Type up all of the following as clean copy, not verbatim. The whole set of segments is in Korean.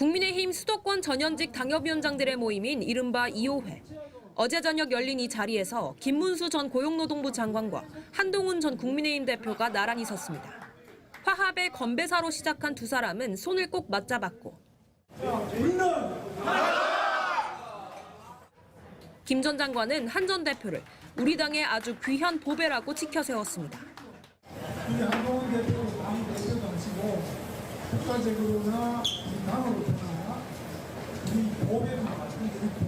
국민의힘 수도권 전현직 당협위원장들의 모임인 이른바 2호회. 어제 저녁 열린 이 자리에서 김문수 전 고용노동부 장관과 한동훈 전 국민의힘 대표가 나란히 섰습니다. 화합의 건배사로 시작한 두 사람은 손을 꼭 맞잡았고 김 전 장관은 한 전 대표를 우리 당의 아주 귀한 보배라고 치켜 세웠습니다. 우리 한동훈 대표 당 대표 당시고 국가적으로나 우리 당으로서나 우리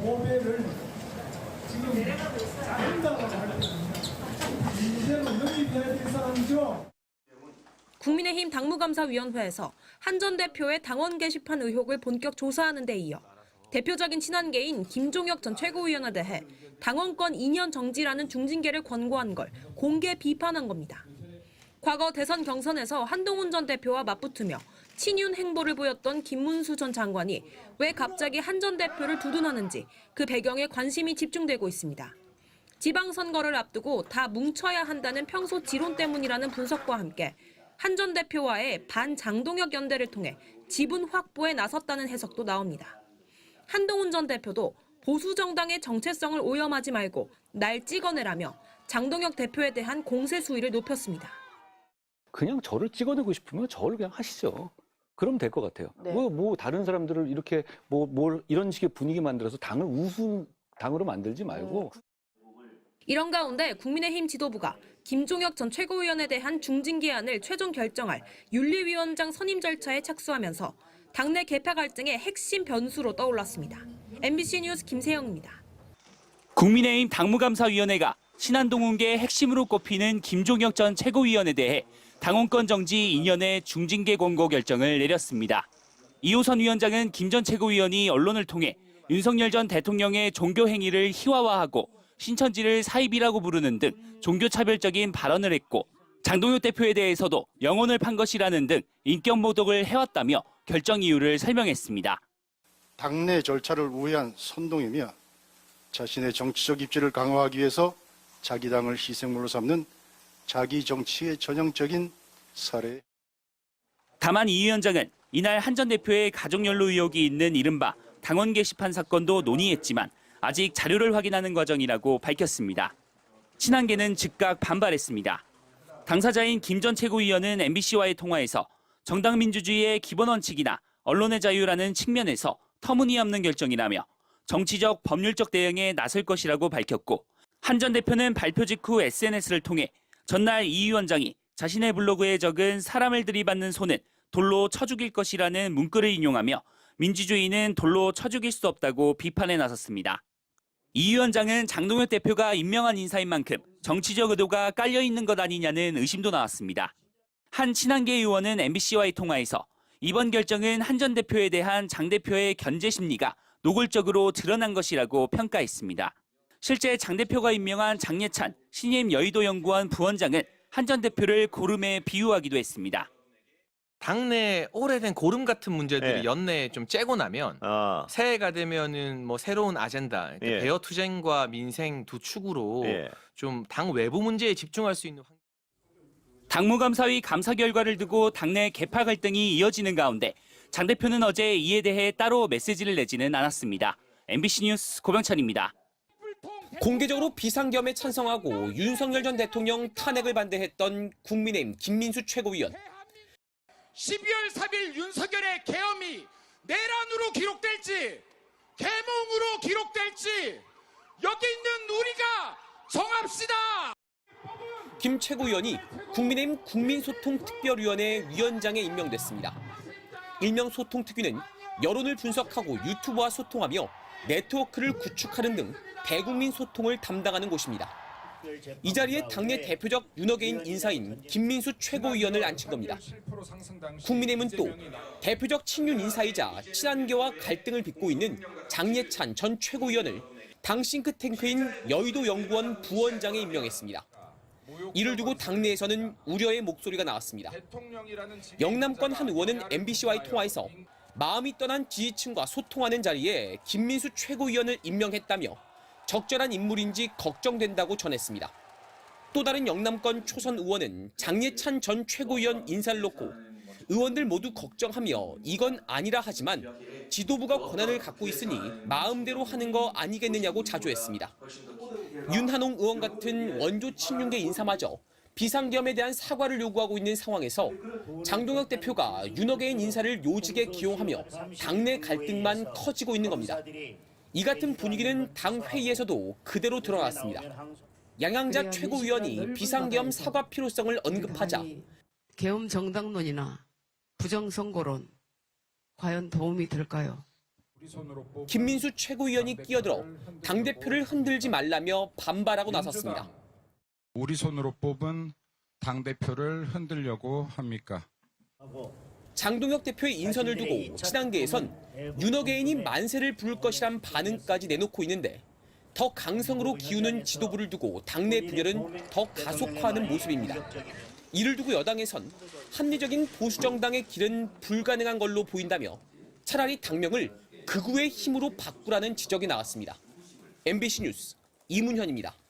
보배를 지금 잘한다고 할 때입니다. 인생을 영입해야 될 사람이죠. 국민의힘 당무감사위원회에서 한 전 대표의 당원 게시판 의혹을 본격 조사하는 데 이어 대표적인 친한계인 김종혁 전 최고위원에 대해 당원권 2년 정지라는 중징계를 권고한 걸 공개 비판한 겁니다. 과거 대선 경선에서 한동훈 전 대표와 맞붙으며 친윤 행보를 보였던 김문수 전 장관이 왜 갑자기 한 전 대표를 두둔하는지 그 배경에 관심이 집중되고 있습니다. 지방선거를 앞두고 다 뭉쳐야 한다는 평소 지론 때문이라는 분석과 함께 한 전 대표와의 반장동혁 연대를 통해 지분 확보에 나섰다는 해석도 나옵니다. 한동훈 전 대표도 보수 정당의 정체성을 오염하지 말고 날 찍어내라며 장동혁 대표에 대한 공세 수위를 높였습니다. 그냥 저를 찍어내고 싶으면 저를 그냥 하시죠. 그럼 될 것 같아요. 네. 뭐 다른 사람들을 이렇게 뭘 이런 식의 분위기 만들어서 당을 우스 당으로 만들지 말고. 이런 가운데 국민의힘 지도부가 김종혁 전 최고위원에 대한 중징계안을 최종 결정할 윤리위원장 선임 절차에 착수하면서 당내 개파 갈등의 핵심 변수로 떠올랐습니다. MBC 뉴스 김세영입니다. 국민의힘 당무감사위원회가 신한동훈계의 핵심으로 꼽히는 김종혁 전 최고위원에 대해 당원권 정지 2년의 중징계 권고 결정을 내렸습니다. 이호선 위원장은 김 전 최고위원이 언론을 통해 윤석열 전 대통령의 종교 행위를 희화화하고 신천지를 사입이라고 부르는 등 종교차별적인 발언을 했고 장동혁 대표에 대해서도 영혼을 판 것이라는 등 인격 모독을 해왔다며 결정 이유를 설명했습니다. 당내 절차를 우회한 선동이며 자신의 정치적 입지를 강화하기 위해서 자기 당을 희생물로 삼는 자기 정치의 전형적인 사례. 다만 이 위원장은 이날 한 전 대표의 가족연루 의혹이 있는 이른바 당원 게시판 사건도 논의했지만 아직 자료를 확인하는 과정이라고 밝혔습니다. 친한계는 즉각 반발했습니다. 당사자인 김 전 최고위원은 MBC와의 통화에서 정당 민주주의의 기본 원칙이나 언론의 자유라는 측면에서 터무니없는 결정이라며 정치적, 법률적 대응에 나설 것이라고 밝혔고 한 전 대표는 발표 직후 SNS를 통해 전날 이 위원장이 자신의 블로그에 적은 사람을 들이받는 손은 돌로 쳐 죽일 것이라는 문구를 인용하며 민주주의는 돌로 쳐 죽일 수 없다고 비판에 나섰습니다. 이 위원장은 장동혁 대표가 임명한 인사인 만큼 정치적 의도가 깔려 있는 것 아니냐는 의심도 나왔습니다. 한 친한계 의원은 MBC와의 통화에서 이번 결정은 한 전 대표에 대한 장 대표의 견제 심리가 노골적으로 드러난 것이라고 평가했습니다. 실제 장 대표가 임명한 장예찬 신임 여의도연구원 부원장은 한 전 대표를 고름에 비유하기도 했습니다. 당내 오래된 고름 같은 문제들이 예. 연내에 좀 째고 나면 새해가 되면은 뭐 새로운 아젠다, 그러니까 예. 배어 투쟁과 민생 두 축으로 예. 좀 당 외부 문제에 집중할 수 있는 당무감사위 감사 결과를 두고 당내 개파 갈등이 이어지는 가운데 장 대표는 어제 이에 대해 따로 메시지를 내지는 않았습니다. MBC 뉴스 고병찬입니다. 공개적으로 비상겸에 찬성하고 윤석열 전 대통령 탄핵을 반대했던 국민의힘 김민수 최고위원. 12월 3일 윤석열의 계엄이 내란으로 기록될지 계몽으로 기록될지 여기 있는 우리가 정합시다. 김 최고위원이 국민의힘 국민소통특별위원회 위원장에 임명됐습니다. 일명 소통특위는 여론을 분석하고 유튜버와 소통하며 네트워크를 구축하는 등 대국민 소통을 담당하는 곳입니다. 이 자리에 당내 대표적 윤어게인 인사인 김민수 최고위원을 앉힌 겁니다. 국민의힘은 또 대표적 친윤 인사이자 친한계와 갈등을 빚고 있는 장예찬 전 최고위원을 당 싱크탱크인 여의도연구원 부원장에 임명했습니다. 이를 두고 당내에서는 우려의 목소리가 나왔습니다. 영남권 한 의원은 MBC와의 통화에서 마음이 떠난 지지층과 소통하는 자리에 김민수 최고위원을 임명했다며 적절한 인물인지 걱정된다고 전했습니다. 또 다른 영남권 초선 의원은 장예찬 전 최고위원 인사를 놓고 의원들 모두 걱정하며 이건 아니라 하지만 지도부가 권한을 갖고 있으니 마음대로 하는 거 아니겠느냐고 자조했습니다. 윤한홍 의원 같은 원조 친윤계 인사마저 비상계엄에 대한 사과를 요구하고 있는 상황에서 장동혁 대표가 윤어게인 인사를 요직에 기용하며 당내 갈등만 커지고 있는 겁니다. 이 같은 분위기는 당 회의에서도 그대로 드러났습니다. 양양자 최고위원이 비상계엄 사과 필요성을 언급하자 계엄 정당론이나 부정선거론 과연 도움이 될까요? 김민수 최고위원이 끼어들어 당대표를 흔들지 말라며 반발하고 나섰습니다. 우리 손으로 뽑은 당대표를 흔들려고 합니까? 장동혁 대표의 인선을 두고 친한계에선 윤어게인이 만세를 부를 것이란 반응까지 내놓고 있는데 더 강성으로 기우는 지도부를 두고 당내 분열은 더 가속화하는 모습입니다. 이를 두고 여당에선 합리적인 보수정당의 길은 불가능한 걸로 보인다며 차라리 당명을 극우의 힘으로 바꾸라는 지적이 나왔습니다. MBC 뉴스 이문현입니다.